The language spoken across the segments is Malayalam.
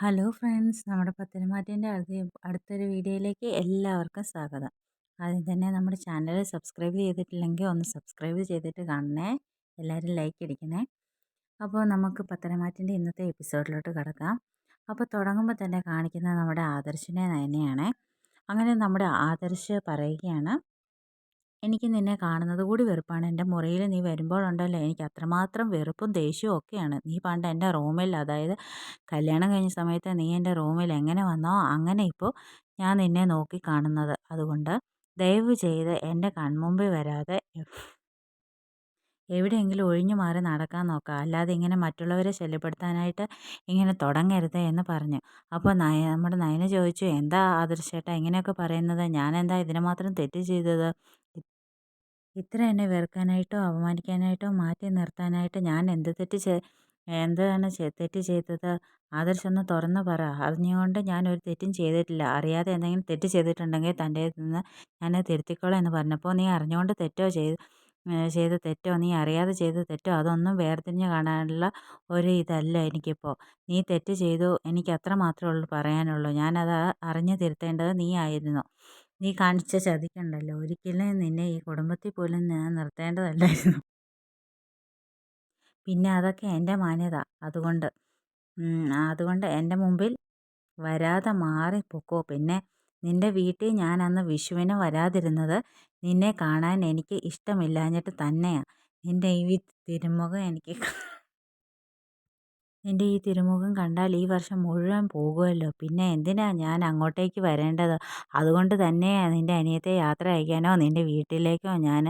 ഹലോ ഫ്രണ്ട്സ്, നമ്മുടെ പത്തനംമാറ്റേൻ്റെ അടുത്തൊരു വീഡിയോയിലേക്ക് എല്ലാവർക്കും സ്വാഗതം. ആദ്യം തന്നെ നമ്മുടെ ചാനൽ സബ്സ്ക്രൈബ് ചെയ്തിട്ടില്ലെങ്കിൽ ഒന്ന് സബ്സ്ക്രൈബ് ചെയ്തിട്ട് കാണണേ. എല്ലാവരും ലൈക്ക് അടിക്കണേ. അപ്പോൾ നമുക്ക് പത്തനംമാറ്റേൻ്റെ ഇന്നത്തെ എപ്പിസോഡിലോട്ട് കിടക്കാം. അപ്പോൾ തുടങ്ങുമ്പോൾ തന്നെ കാണിക്കുന്നത് നമ്മുടെ ആദർശിനെ നയനയാണ്. അങ്ങനെ നമ്മുടെ ആദർശ് പറയുകയാണ്, എനിക്ക് നിന്നെ കാണുന്നത് കൂടി വെറുപ്പാണ്. എൻ്റെ മുറിയിൽ നീ വരുമ്പോഴുണ്ടല്ലോ എനിക്ക് അത്രമാത്രം വെറുപ്പും ദേഷ്യവും ഒക്കെയാണ്. നീ പണ്ട് എൻ്റെ റൂമിൽ, അതായത് കല്യാണം കഴിഞ്ഞ സമയത്ത് നീ എൻ്റെ റൂമിൽ എങ്ങനെ വന്നോ അങ്ങനെ ഇപ്പോൾ ഞാൻ നിന്നെ നോക്കി കാണുന്നത്. അതുകൊണ്ട് ദയവ് ചെയ്ത് എൻ്റെ കൺമുമ്പിൽ വരാതെ എവിടെയെങ്കിലും ഒഴിഞ്ഞു മാറി നടക്കാൻ നോക്കുക. അല്ലാതെ ഇങ്ങനെ മറ്റുള്ളവരെ ശല്യപ്പെടുത്താനായിട്ട് ഇങ്ങനെ തുടങ്ങരുത് എന്ന് പറഞ്ഞു. അപ്പോൾ നമ്മുടെ നയന ചോദിച്ചു, എന്താ ആദർശേട്ടാ ഇങ്ങനെയൊക്കെ പറയുന്നത്? ഞാൻ എന്താ ഇതിന് മാത്രം തെറ്റ് ചെയ്തത്? ഇത്ര എന്നെ വെറുക്കാനായിട്ടോ അപമാനിക്കാനായിട്ടോ മാറ്റി നിർത്താനായിട്ട് ഞാൻ എന്താണ് തെറ്റ് ചെയ്തത്? ആദർശ് ഒന്ന് തുറന്ന് പറ. അറിഞ്ഞുകൊണ്ട് ഞാൻ ഒരു തെറ്റും ചെയ്തിട്ടില്ല. അറിയാതെ എന്തെങ്കിലും തെറ്റ് ചെയ്തിട്ടുണ്ടെങ്കിൽ തൻ്റെ നിന്ന് ഞാൻ തിരുത്തിക്കോളാം എന്ന് പറഞ്ഞപ്പോൾ, നീ അറിഞ്ഞുകൊണ്ട് ചെയ്ത തെറ്റോ നീ അറിയാതെ ചെയ്ത തെറ്റോ അതൊന്നും വേർതിരിഞ്ഞ് കാണാനുള്ള ഒരു ഇതല്ല എനിക്കിപ്പോൾ. നീ തെറ്റ് ചെയ്തു, എനിക്ക് അത്ര മാത്രമേ ഉള്ളൂ പറയാനുള്ളൂ. ഞാനത് അറിഞ്ഞു തിരുത്തേണ്ടത് നീ ആയിരുന്നു. നീ കാണിച്ച ചതിക്കുണ്ടല്ലോ, ഒരിക്കലും നിന്നെ ഈ കുടുംബത്തിൽ പോലും ഞാൻ നിർത്തേണ്ടതല്ലായിരുന്നു. പിന്നെ അതൊക്കെ എൻ്റെ മാന്യത. അതുകൊണ്ട് എൻ്റെ മുമ്പിൽ വരാതെ മാറി പൊക്കോ. പിന്നെ നിൻ്റെ വീട്ടിൽ ഞാൻ അന്ന് വിഷുവിന് വരാതിരുന്നത് നിന്നെ കാണാൻ എനിക്ക് ഇഷ്ടമില്ലാഞ്ഞിട്ട് തന്നെയാണ്. നിൻ്റെ ഈ തിരുമുഖം കണ്ടാൽ ഈ വർഷം മുഴുവൻ പോകുമല്ലോ. പിന്നെ എന്തിനാ ഞാൻ അങ്ങോട്ടേക്ക് വരേണ്ടത്? അതുകൊണ്ട് തന്നെയാണ് നിൻ്റെ അനിയത്തെ യാത്ര അയക്കാനോ നിൻ്റെ വീട്ടിലേക്കോ ഞാൻ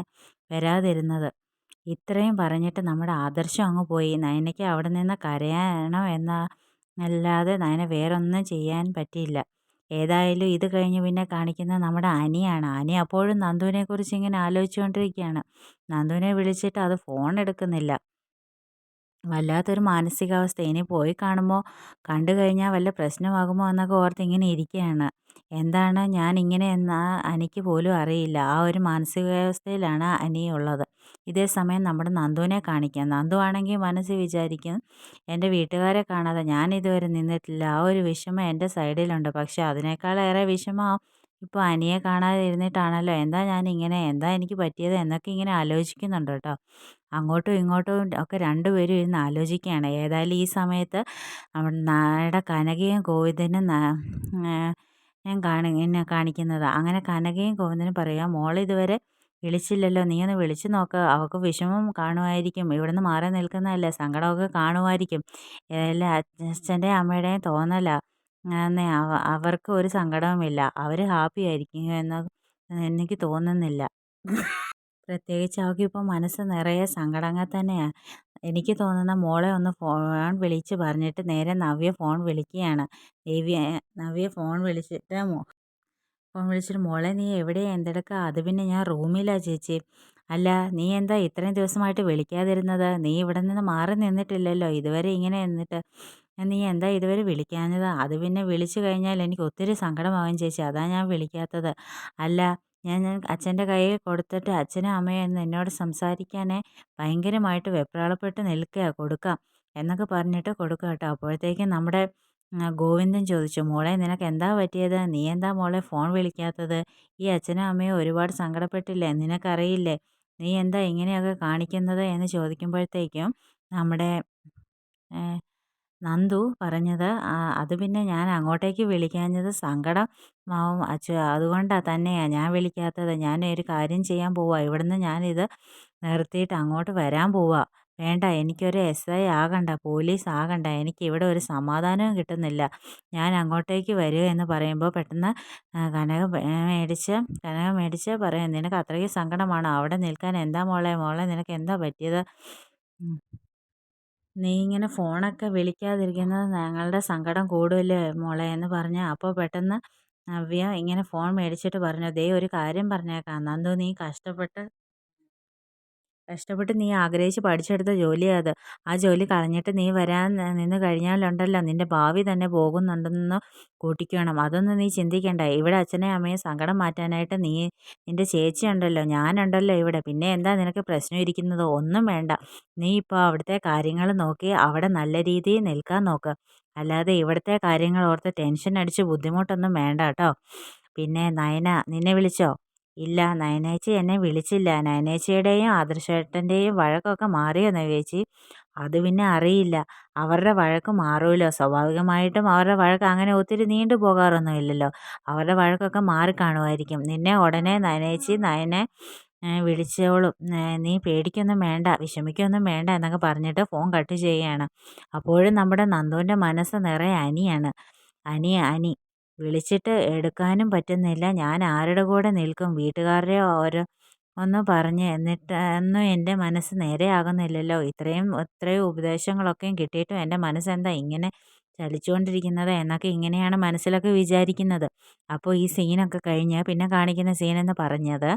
വരാതിരുന്നത്. ഇത്രയും പറഞ്ഞിട്ട് നമ്മുടെ ആദർശം അങ്ങ് പോയി. നയനയ്ക്ക് അവിടെ നിന്ന് കരയണം എന്നല്ലാതെ നയന വേറൊന്നും ചെയ്യാൻ പറ്റിയില്ല. ഏതായാലും ഇത് കഴിഞ്ഞ് പിന്നെ കാണിക്കുന്നത് നമ്മുടെ അനിയാണ്. അനി അപ്പോഴും നന്ദുവിനെക്കുറിച്ച് ഇങ്ങനെ ആലോചിച്ചുകൊണ്ടിരിക്കുകയാണ്. നന്ദുവിനെ വിളിച്ചിട്ട് അത് ഫോൺ എടുക്കുന്നില്ല. വല്ലാത്തൊരു മാനസികാവസ്ഥ. ഇനി പോയി കണ്ടു കഴിഞ്ഞാൽ വല്ല പ്രശ്നമാകുമോ എന്നൊക്കെ ഓർത്ത് ഇങ്ങനെ ഇരിക്കുകയാണ്. എന്താണ് ഞാൻ ഇങ്ങനെ എന്ന് അനിക്ക് പോലും അറിയില്ല. ആ ഒരു മാനസികാവസ്ഥയിലാണ് അനി ഉള്ളത്. ഇതേ സമയം നമ്മുടെ നന്ദുവിനെ കാണിക്കാം. നന്ദു ആണെങ്കിൽ മനസ്സിൽ വിചാരിക്കും, എൻ്റെ വീട്ടുകാരെ കാണാതെ ഞാൻ ഇതുവരെ നിന്നിട്ടില്ല. ആ ഒരു വിഷമം എൻ്റെ സൈഡിലുണ്ട്. പക്ഷെ അതിനേക്കാളേറെ വിഷമം ഇപ്പോൾ അനിയെ കാണാതെ ഇരുന്നിട്ടാണല്ലോ. എന്താ എനിക്ക് പറ്റിയത് എന്നൊക്കെ ഇങ്ങനെ ആലോചിക്കുന്നുണ്ട് കേട്ടോ. അങ്ങോട്ടും ഇങ്ങോട്ടും ഒക്കെ രണ്ടുപേരും ഇരുന്ന് ആലോചിക്കുകയാണ്. ഏതായാലും ഈ സമയത്ത് നമ്മുടെ കനകയും ഗോവിന്ദനും എന്നെ കാണിക്കുന്നത്. അങ്ങനെ കനകയും ഗോവിന്ദനും പറയുക, മോൾ ഇതുവരെ വിളിച്ചില്ലല്ലോ, നീ ഒന്ന് വിളിച്ചു നോക്ക്. അവൾക്ക് വിഷമം കാണുമായിരിക്കും, ഇവിടുന്ന് മാറി നിൽക്കുന്നതല്ലേ, സങ്കടമൊക്കെ കാണുമായിരിക്കും. ഏതായാലും അച്ഛൻ്റെയും അമ്മയുടെയും തോന്നലാ. അവർക്ക് ഒരു സങ്കടവുമില്ല, അവർ ഹാപ്പി ആയിരിക്കും എന്ന് എനിക്ക് തോന്നുന്നില്ല. പ്രത്യേകിച്ച് അവൾക്കിപ്പോൾ മനസ്സ് നിറയെ സങ്കടങ്ങൾ തന്നെയാണ്. എനിക്ക് തോന്നുന്ന മോളെ ഒന്ന് ഫോൺ വിളിച്ച് പറഞ്ഞിട്ട് നേരെ നവ്യ ഫോൺ വിളിക്കുകയാണ്. നവ്യ ഫോൺ വിളിച്ചിട്ട് മോളെ നീ എവിടെയാ, എന്തെടുക്കുക? അത് പിന്നെ ഞാൻ റൂമിലാ ചേച്ചി. അല്ല, നീ എന്താ ഇത്രയും ദിവസമായിട്ട് വിളിക്കാതിരുന്നത്? നീ ഇവിടെ നിന്ന് മാറി നിന്നിട്ടില്ലല്ലോ ഇതുവരെ. ഇങ്ങനെ നിന്നിട്ട് നീ എന്താ ഇതുവരെ വിളിക്കാഞ്ഞത്? അത് പിന്നെ വിളിച്ചു കഴിഞ്ഞാൽ എനിക്ക് ഒത്തിരി സങ്കടമാകും ചേച്ചി, അതാ ഞാൻ വിളിക്കാത്തത്. അല്ല, ഞാൻ അച്ഛൻ്റെ കയ്യിൽ കൊടുത്തിട്ട് അച്ഛനും അമ്മയും എന്ന് എന്നോട് സംസാരിക്കാനേ ഭയങ്കരമായിട്ട് വെപ്രാളപ്പെട്ട് നിൽക്കുക. കൊടുക്കാം എന്നൊക്കെ പറഞ്ഞിട്ട് കൊടുക്കുക കേട്ടോ. അപ്പോഴത്തേക്കും നമ്മുടെ ഗോവിന്ദൻ ചോദിച്ചു, മോളെ നിനക്ക് എന്താ പറ്റിയത്? നീ എന്താ മോളെ ഫോൺ വിളിക്കാത്തത്? ഈ അച്ഛനും അമ്മയും ഒരുപാട് സങ്കടപ്പെട്ടില്ലേ, നിനക്കറിയില്ലേ? നീ എന്താ ഇങ്ങനെയൊക്കെ കാണിക്കുന്നത് എന്ന് ചോദിക്കുമ്പോഴത്തേക്കും നമ്മുടെ നന്ദു പറഞ്ഞത്, അത് പിന്നെ ഞാൻ അങ്ങോട്ടേക്ക് വിളിക്കാഞ്ഞത് സങ്കടമാവും അതുകൊണ്ടാണ് തന്നെയാണ് ഞാൻ വിളിക്കാത്തത്. ഞാൻ ഒരു കാര്യം ചെയ്യാൻ പോവാ, ഇവിടുന്ന് ഞാനിത് നിർത്തിയിട്ട് അങ്ങോട്ട് വരാൻ പോവാ. വേണ്ട, എനിക്കൊരു SI ആകണ്ട, പോലീസ് ആകണ്ട, എനിക്ക് ഇവിടെ ഒരു സമാധാനവും കിട്ടുന്നില്ല. ഞാൻ അങ്ങോട്ടേക്ക് വരിക എന്ന് പറയുമ്പോൾ പെട്ടെന്ന് കനക മേടിച്ച് പറയാം, നിനക്ക് അത്രയ്ക്ക് സങ്കടമാണോ? അവിടെ നിൽക്കാൻ എന്താ മോളെ നിനക്ക് എന്താ പറ്റിയത്? നീ ഇങ്ങനെ ഫോണൊക്കെ വിളിക്കാതിരിക്കുന്നത് ഞങ്ങളുടെ സങ്കടം കൂടുതലേ മോളെ എന്ന് പറഞ്ഞ്, അപ്പോൾ പെട്ടെന്ന് നവ്യ ഇങ്ങനെ ഫോൺ മേടിച്ചിട്ട് പറഞ്ഞു, ദേ ഒരു കാര്യം പറഞ്ഞേക്കാം നന്ദു, നീ കഷ്ടപ്പെട്ട് കഷ്ടപ്പെട്ട് നീ ആഗ്രഹിച്ച് പഠിച്ചെടുത്ത ജോലിയാ അത്. ആ ജോലി കളഞ്ഞിട്ട് നീ വരാൻ നിന്ന് കഴിഞ്ഞാലുണ്ടല്ലോ നിന്റെ ഭാവി തന്നെ പോകുന്നുണ്ടെന്ന് കൂട്ടിക്കണം. അതൊന്നും നീ ചിന്തിക്കണ്ട. ഇവിടെ അച്ഛനെയും അമ്മയും സങ്കടം മാറ്റാനായിട്ട് നിന്റെ ചേച്ചി ഉണ്ടല്ലോ, ഞാനുണ്ടല്ലോ ഇവിടെ. പിന്നെ എന്താ നിനക്ക് പ്രശ്നം ഇരിക്കുന്നത്? ഒന്നും വേണ്ട. നീ ഇപ്പോൾ അവിടുത്തെ കാര്യങ്ങൾ നോക്കി അവിടെ നല്ല രീതിയിൽ നിൽക്കാൻ നോക്ക്. അല്ലാതെ ഇവിടുത്തെ കാര്യങ്ങൾ ഓർത്ത് ടെൻഷൻ അടിച്ച് ബുദ്ധിമുട്ടൊന്നും വേണ്ട കേട്ടോ. പിന്നെ നയന നിന്നെ വിളിച്ചോ? ഇല്ല, നയനേച്ചി എന്നെ വിളിച്ചില്ല. നയനേച്ചിയുടെയും ആദർശേട്ടൻ്റെയും വഴക്കൊക്കെ മാറിയോന്നോ ചേച്ചി? അത് പിന്നെ അറിയില്ല. അവരുടെ വഴക്ക് മാറുമല്ലോ. സ്വാഭാവികമായിട്ടും അവരുടെ വഴക്ക് അങ്ങനെ ഒത്തിരി നീണ്ടു പോകാറൊന്നുമില്ലല്ലോ. അവരുടെ വഴക്കൊക്കെ മാറിക്കാണുമായിരിക്കും. നിന്നെ ഉടനെ നയനെ വിളിച്ചോളും. നീ പേടിക്കൊന്നും വേണ്ട, വിഷമിക്കൊന്നും വേണ്ട എന്നൊക്കെ പറഞ്ഞിട്ട് ഫോൺ കട്ട് ചെയ്യുകയാണ്. അപ്പോഴും നമ്മുടെ നന്ദുവിൻ്റെ മനസ്സ് നിറയെ അനിയാണ്. അനി വിളിച്ചിട്ട് എടുക്കാനും പറ്റുന്നില്ല. ഞാൻ ആരുടെ കൂടെ നിൽക്കും? വീട്ടുകാരുടെയോ ഒന്ന് പറഞ്ഞ് എന്നിട്ടൊന്നും എൻ്റെ മനസ്സ് നേരെയാകുന്നില്ലല്ലോ. ഇത്രയും ഉപദേശങ്ങളൊക്കെയും കിട്ടിയിട്ടും എൻ്റെ മനസ്സെന്താ ഇങ്ങനെ ചലിച്ചുകൊണ്ടിരിക്കുന്നത് എന്നൊക്കെ ഇങ്ങനെയാണ് മനസ്സിലൊക്കെ വിചാരിക്കുന്നത്. അപ്പോൾ ഈ സീനൊക്കെ കഴിഞ്ഞ് പിന്നെ കാണിക്കുന്ന സീനെന്ന് പറഞ്ഞത്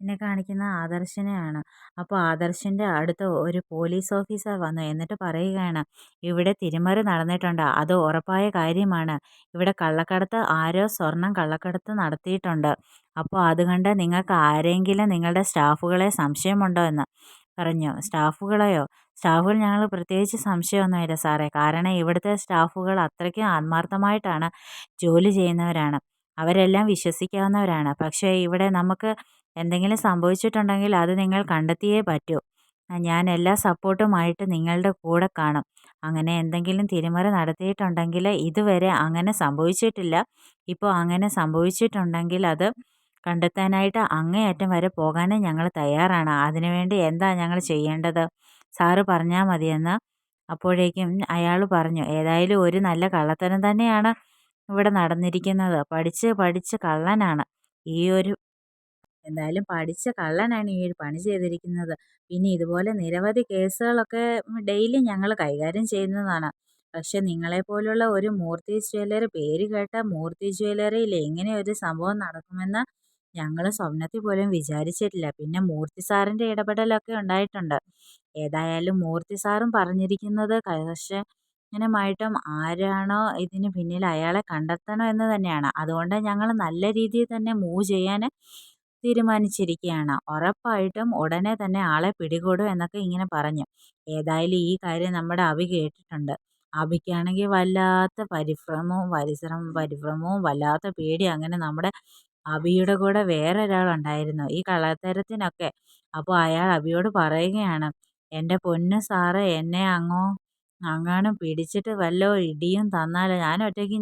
പിന്നെ കാണിക്കുന്ന ആദർശിനെയാണ്. അപ്പോൾ ആദർശിൻ്റെ അടുത്ത് ഒരു പോലീസ് ഓഫീസർ വന്നു. എന്നിട്ട് പറയുകയാണ്, ഇവിടെ തിരിമറി നടന്നിട്ടുണ്ട്. അത് ഉറപ്പായ കാര്യമാണ്. ഇവിടെ ആരോ സ്വർണം കള്ളക്കടത്ത് നടത്തിയിട്ടുണ്ട്. അപ്പോൾ അതുകൊണ്ട് നിങ്ങൾക്ക് ആരെങ്കിലും നിങ്ങളുടെ സ്റ്റാഫുകളെ സംശയമുണ്ടോ എന്ന് പറഞ്ഞു. സ്റ്റാഫുകളെയോ? സ്റ്റാഫുകൾ ഞങ്ങൾ പ്രത്യേകിച്ച് സംശയമൊന്നുമില്ല സാറേ. കാരണം ഇവിടുത്തെ സ്റ്റാഫുകൾ അത്രയ്ക്കും ആത്മാർത്ഥമായിട്ടാണ് ജോലി ചെയ്യുന്നവരാണ്. അവരെല്ലാം വിശ്വസിക്കാവുന്നവരാണ്. പക്ഷേ ഇവിടെ നമുക്ക് എന്തെങ്കിലും സംഭവിച്ചിട്ടുണ്ടെങ്കിൽ അത് നിങ്ങൾ കണ്ടെത്തിയേ പറ്റൂ. ഞാൻ എല്ലാ സപ്പോർട്ടുമായിട്ട് നിങ്ങളുടെ കൂടെ കാണും. അങ്ങനെ എന്തെങ്കിലും തിരിമറി നടത്തിയിട്ടുണ്ടെങ്കിൽ ഇതുവരെ അങ്ങനെ സംഭവിച്ചിട്ടില്ല. ഇപ്പോൾ അങ്ങനെ സംഭവിച്ചിട്ടുണ്ടെങ്കിൽ അത് കണ്ടെത്താനായിട്ട് അങ്ങേയറ്റം വരെ പോകാനും ഞങ്ങൾ തയ്യാറാണ്. അതിനുവേണ്ടി എന്താ ഞങ്ങൾ ചെയ്യേണ്ടത്? സാറ് പറഞ്ഞാൽ മതിയെന്ന് അപ്പോഴേക്കും അയാൾ പറഞ്ഞു. ഏതായാലും ഒരു നല്ല കള്ളത്തരം തന്നെയാണ് ഇവിടെ നടന്നിരിക്കുന്നത്. പഠിച്ച് കള്ളനാണ് ഈ ഒരു എന്തായാലും പഠിച്ച കള്ളനാണ് ഈ ഒരു പണി ചെയ്തിരിക്കുന്നത്. പിന്നെ ഇതുപോലെ നിരവധി കേസുകളൊക്കെ ഡെയിലി ഞങ്ങൾ കൈകാര്യം ചെയ്യുന്നതാണ്. പക്ഷെ നിങ്ങളെപ്പോലുള്ള ഒരു മൂർത്തി ജ്വല്ലറി, പേര് കേട്ട മൂർത്തി ജ്വല്ലറിയിൽ ഇങ്ങനെ ഒരു സംഭവം നടക്കുമെന്ന് ഞങ്ങൾ സ്വപ്നത്തിൽ പോലും വിചാരിച്ചിട്ടില്ല. പിന്നെ മൂർത്തി സാറിൻ്റെ ഇടപെടലൊക്കെ ഉണ്ടായിട്ടുണ്ട്. ഏതായാലും മൂർത്തി സാറും പറഞ്ഞിരിക്കുന്നത് കർശനമായിട്ടും ആരാണോ ഇതിന് പിന്നിൽ അയാളെ കണ്ടെത്തണം എന്ന് തന്നെയാണ്. അതുകൊണ്ട് ഞങ്ങൾ നല്ല രീതിയിൽ തന്നെ മൂവ് ചെയ്യാൻ തീരുമാനിച്ചിരിക്കുകയാണ്. ഉറപ്പായിട്ടും ഉടനെ തന്നെ ആളെ പിടികൂടും എന്നൊക്കെ ഇങ്ങനെ പറഞ്ഞു. ഏതായാലും ഈ കാര്യം നമ്മുടെ അഭി കേട്ടിട്ടുണ്ട്. അഭിക്കാണെങ്കിൽ വല്ലാത്ത പരിഭ്രമവും വല്ലാത്ത പേടി. അങ്ങനെ നമ്മുടെ അഭിയുടെ കൂടെ വേറൊരാളുണ്ടായിരുന്നു ഈ കള്ളത്തരത്തിനൊക്കെ. അപ്പോൾ അയാൾ അഭിയോട് പറയുകയാണ്, എൻ്റെ പൊന്ന് സാറേ, എന്നെ അങ്ങാനും പിടിച്ചിട്ട് വല്ല ഇടിയും തന്നാൽ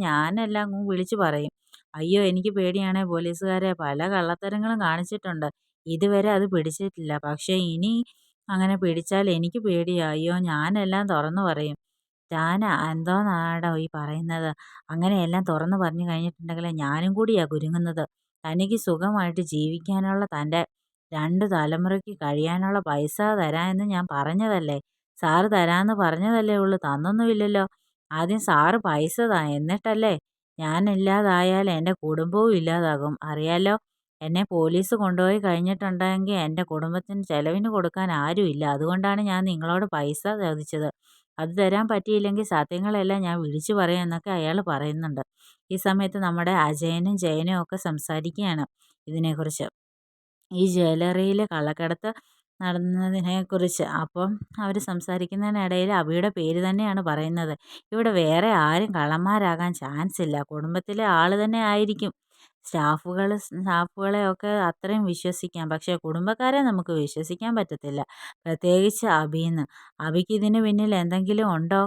ഞാനെല്ലാം അങ്ങ് വിളിച്ചു പറയും. അയ്യോ എനിക്ക് പേടിയാണേ പോലീസുകാരെ. പല കള്ളത്തരങ്ങളും കാണിച്ചിട്ടുണ്ട്. ഇതുവരെ അത് പിടിച്ചിട്ടില്ല. പക്ഷേ ഇനി അങ്ങനെ പിടിച്ചാൽ എനിക്ക് പേടിയാ. അയ്യോ ഞാനെല്ലാം തുറന്നു പറയും. താൻ എന്തോന്നാടോ ഈ പറയുന്നത്? അങ്ങനെയെല്ലാം തുറന്നു പറഞ്ഞു കഴിഞ്ഞിട്ടുണ്ടെങ്കിൽ ഞാനും കൂടിയാ കുരുങ്ങുന്നത്. തനിക്ക് സുഖമായിട്ട് ജീവിക്കാനുള്ള തൻ്റെ 2 തലമുറയ്ക്ക് കഴിയാനുള്ള പൈസ തരാമെന്ന് ഞാൻ പറഞ്ഞതല്ലേ? സാറ് തരാമെന്ന് പറഞ്ഞതല്ലേ ഉള്ളൂ. തന്നൊന്നുമില്ലല്ലോ. ആദ്യം സാറ് പൈസ താ. എന്നിട്ടല്ലേ ഞാനില്ലാതായാൽ എൻ്റെ കുടുംബവും ഇല്ലാതാകും. അറിയാലോ, എന്നെ പോലീസ് കൊണ്ടുപോയി കഴിഞ്ഞിട്ടുണ്ടെങ്കിൽ എൻ്റെ കുടുംബത്തിന് ചെലവിന് കൊടുക്കാൻ ആരുമില്ല. അതുകൊണ്ടാണ് ഞാൻ നിങ്ങളോട് പൈസ ചോദിച്ചത്. അത് തരാൻ പറ്റിയില്ലെങ്കിൽ സത്യങ്ങളെല്ലാം ഞാൻ വിളിച്ചു പറയും എന്നൊക്കെ അയാൾ പറയുന്നുണ്ട്. ഈ സമയത്ത് നമ്മുടെ അജയനും ജയനും ഒക്കെ സംസാരിക്കുകയാണ് ഇതിനെക്കുറിച്ച്. ഈ ജ്വല്ലറിയിൽ കള്ളക്കടത്ത് നടന്നതിനെക്കുറിച്ച്. അപ്പം അവർ സംസാരിക്കുന്നതിനിടയിൽ അഭിയുടെ പേര് തന്നെയാണ് പറയുന്നത്. ഇവിടെ വേറെ ആരും കള്ളന്മാരാകാൻ ചാൻസ് ഇല്ല. കുടുംബത്തിലെ ആൾ തന്നെ ആയിരിക്കും. സ്റ്റാഫുകളെയൊക്കെ അത്രയും വിശ്വസിക്കാം. പക്ഷേ കുടുംബക്കാരെ നമുക്ക് വിശ്വസിക്കാൻ പറ്റത്തില്ല. പ്രത്യേകിച്ച് അഭിന്ന്. അഭിക്ക് ഇതിന് പിന്നിൽ എന്തെങ്കിലും ഉണ്ടോ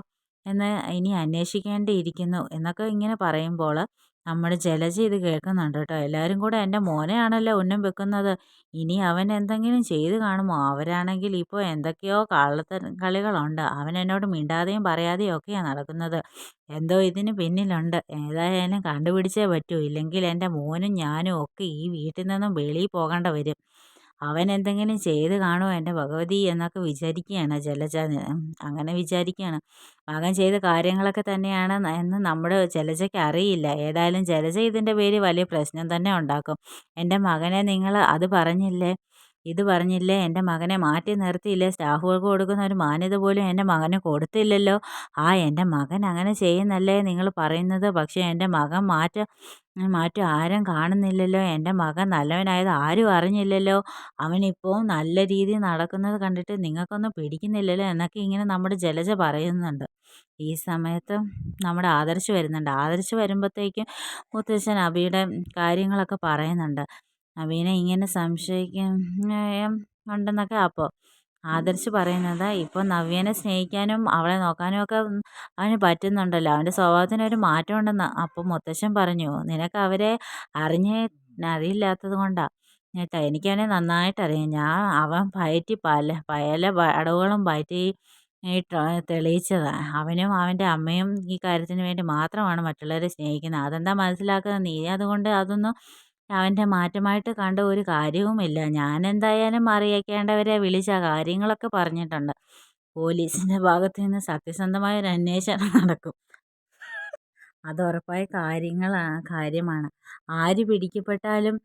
എന്ന് ഇനി അന്വേഷിക്കേണ്ടിയിരിക്കുന്നു എന്നൊക്കെ ഇങ്ങനെ പറയുമ്പോൾ നമ്മുടെ ജലജ ഇത് കേൾക്കുന്നുണ്ട് കേട്ടോ. എല്ലാവരും കൂടെ എൻ്റെ മോനെയാണല്ലോ ഉന്നം വെക്കുന്നത്. ഇനി അവൻ എന്തെങ്കിലും ചെയ്ത് കാണുമോ? അവരാണെങ്കിൽ ഇപ്പോൾ എന്തൊക്കെയോ കളികളുണ്ട്. അവൻ എന്നോട് മിണ്ടാതെയും പറയാതെയും ഒക്കെയാണ് നടക്കുന്നത്. എന്തോ ഇതിന് പിന്നിലുണ്ട്. ഏതായാലും കണ്ടുപിടിച്ചേ പറ്റൂ. ഇല്ലെങ്കിൽ എൻ്റെ മോനും ഞാനും ഒക്കെ ഈ വീട്ടിൽ നിന്നും വെളിയിൽ പോകേണ്ട വരും. അവൻ എന്തെങ്കിലും ചെയ്ത് കാണുമോ എൻ്റെ ഭഗവതി എന്നൊക്കെ വിചാരിക്കുകയാണ് ജലജ. അങ്ങനെ വിചാരിക്കുകയാണ്. മകൻ ചെയ്ത കാര്യങ്ങളൊക്കെ തന്നെയാണ് എന്ന് നമ്മുടെ ജലജയ്ക്ക് അറിയില്ല. ഏതായാലും ജലജ ഇതിൻ്റെ പേരിൽ വലിയ പ്രശ്നം തന്നെ ഉണ്ടാക്കും. എൻ്റെ മകനെ നിങ്ങൾ അത് പറഞ്ഞില്ലേ, ഇത് പറഞ്ഞില്ലേ, എൻ്റെ മകനെ മാറ്റി നിർത്തിയില്ലേ, സ്റ്റാഫുകൾക്ക് കൊടുക്കുന്ന ഒരു മാന്യത പോലും എൻ്റെ മകന് കൊടുത്തില്ലല്ലോ. എൻ്റെ മകൻ അങ്ങനെ ചെയ്യുന്നല്ലേ നിങ്ങൾ പറയുന്നത്. പക്ഷേ എൻ്റെ മകൻ മാറ്റം ആരും കാണുന്നില്ലല്ലോ. എൻ്റെ മകൻ നല്ലവനായത് ആരും അറിഞ്ഞില്ലല്ലോ. അവനിപ്പോൾ നല്ല രീതിയിൽ നടക്കുന്നത് കണ്ടിട്ട് നിങ്ങൾക്കൊന്നും പിടിക്കുന്നില്ലല്ലോ എന്നൊക്കെ ഇങ്ങനെ നമ്മുടെ ജലജ പറയുന്നുണ്ട്. ഈ സമയത്ത് നമ്മുടെ ആദർശ് വരുന്നുണ്ട്. ആദർശ് വരുമ്പോഴത്തേക്കും മുത്തശ്ശൻ അഭിയുടെ കാര്യങ്ങളൊക്കെ പറയുന്നുണ്ട്. അഭീനെ ഇങ്ങനെ സംശയിക്കും ഉണ്ടെന്നൊക്കെ. അപ്പോൾ ആദർശ് പറയുന്നത്, ഇപ്പോൾ നവ്യനെ സ്നേഹിക്കാനും അവളെ നോക്കാനും ഒക്കെ അവന് പറ്റുന്നുണ്ടല്ലോ, അവൻ്റെ സ്വഭാവത്തിനൊരു മാറ്റം ഉണ്ടെന്ന്. അപ്പോൾ മുത്തശ്ശൻ പറഞ്ഞു, നിനക്ക് അവരെ അറിയില്ലാത്തത് കൊണ്ടാ കേട്ടോ, എനിക്കവനെ നന്നായിട്ടറിയാം. അവൻ പല അടവുകളും പയറ്റി തെളിയിച്ചതാണ്. അവനും അവൻ്റെ അമ്മയും ഈ കാര്യത്തിന് വേണ്ടി മാത്രമാണ് മറ്റുള്ളവരെ സ്നേഹിക്കുന്നത്. അതെന്താ മനസ്സിലാക്കുന്നത് നീ? അതുകൊണ്ട് അതൊന്നും അവൻ്റെ മാറ്റമായിട്ട് കണ്ട ഒരു കാര്യവുമില്ല. ഞാനെന്തായാലും അറിയിക്കേണ്ടവരെ വിളിച്ച കാര്യങ്ങളൊക്കെ പറഞ്ഞിട്ടുണ്ട്. പോലീസിൻ്റെ ഭാഗത്ത് നിന്ന് സത്യസന്ധമായ ഒരു അന്വേഷണം നടക്കും. അത് ഉറപ്പായ കാര്യമാണ്. ആര് പിടിക്കപ്പെട്ടാലും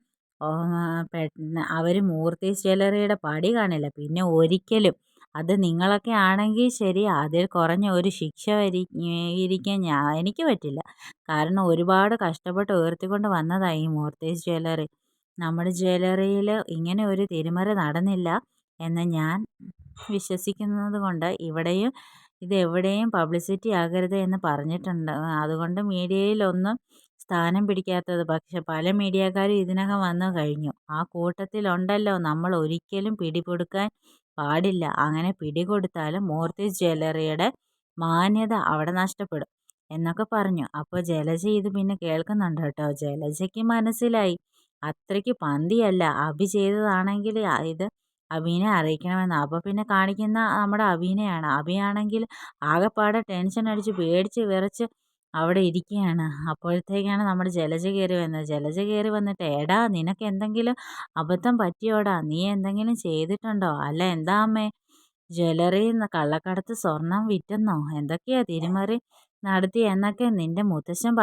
അവർ മൂർത്തീസ് ജ്വല്ലറിയുടെ പടി കാണില്ല. പിന്നെ ഒരിക്കലും അത് നിങ്ങളൊക്കെ ആണെങ്കിൽ ശരി, അതിൽ കുറഞ്ഞ ഒരു ശിക്ഷ ഇരിക്കാൻ എനിക്ക് പറ്റില്ല. കാരണം ഒരുപാട് കഷ്ടപ്പെട്ട് ഉയർത്തിക്കൊണ്ട് വന്നതാണ് ഈ മൂർത്തീസ് ജ്വല്ലറി. നമ്മുടെ ജ്വല്ലറിയിൽ ഇങ്ങനെ ഒരു തിരിമറി നടന്നില്ല എന്ന് ഞാൻ വിശ്വസിക്കുന്നത് കൊണ്ട് ഇതെവിടെയും പബ്ലിസിറ്റി ആകരുത് എന്ന് പറഞ്ഞിട്ടുണ്ട്. അതുകൊണ്ട് മീഡിയയിലൊന്നും സ്ഥാനം പിടിക്കാത്തത്. പക്ഷെ പല മീഡിയക്കാരും ഇതിനകം വന്നു കഴിഞ്ഞു. ആ കൂട്ടത്തിലുണ്ടല്ലോ നമ്മൾ ഒരിക്കലും പിടികൊടുക്കാൻ പാടില്ല. അങ്ങനെ പിടികൊടുത്താലും മൂർത്തീസ് ജ്വല്ലറിയുടെ മാന്യത അവിടെ നഷ്ടപ്പെടും എന്നൊക്കെ പറഞ്ഞു. അപ്പോൾ ജലജ ഇത് പിന്നെ കേൾക്കുന്നുണ്ട് കേട്ടോ. ജലജയ്ക്ക് മനസ്സിലായി അത്രയ്ക്ക് പന്തിയല്ല അഭി ചെയ്തതാണെങ്കിൽ ഇത് അഭീനെ അറിയിക്കണമെന്ന്. അപ്പോൾ പിന്നെ കാണിക്കുന്ന നമ്മുടെ അഭീനെയാണ്. അഭിയാണെങ്കിൽ ആകെപ്പാടെ ടെൻഷൻ അടിച്ച് പേടിച്ച് വിറച്ച് അവിടെ ഇരിക്കുകയാണ്. അപ്പോഴത്തേക്കാണ് നമ്മുടെ ജലജ കയറി വന്നത്. ജലജ കയറി വന്നിട്ട്, എടാ നിനക്ക് എന്തെങ്കിലും അബദ്ധം പറ്റിയോടാ? നീ എന്തെങ്കിലും ചെയ്തിട്ടുണ്ടോ? അല്ല എന്താ അമ്മേ, ജ്വല്ലറിയിൽ നിന്ന് കള്ളക്കടത്ത് സ്വർണം വിറ്റെന്നോ? എന്തൊക്കെയാ തിരിമറി നടത്തി എന്നൊക്കെ നിന്റെ മുത്തശ്ശൻ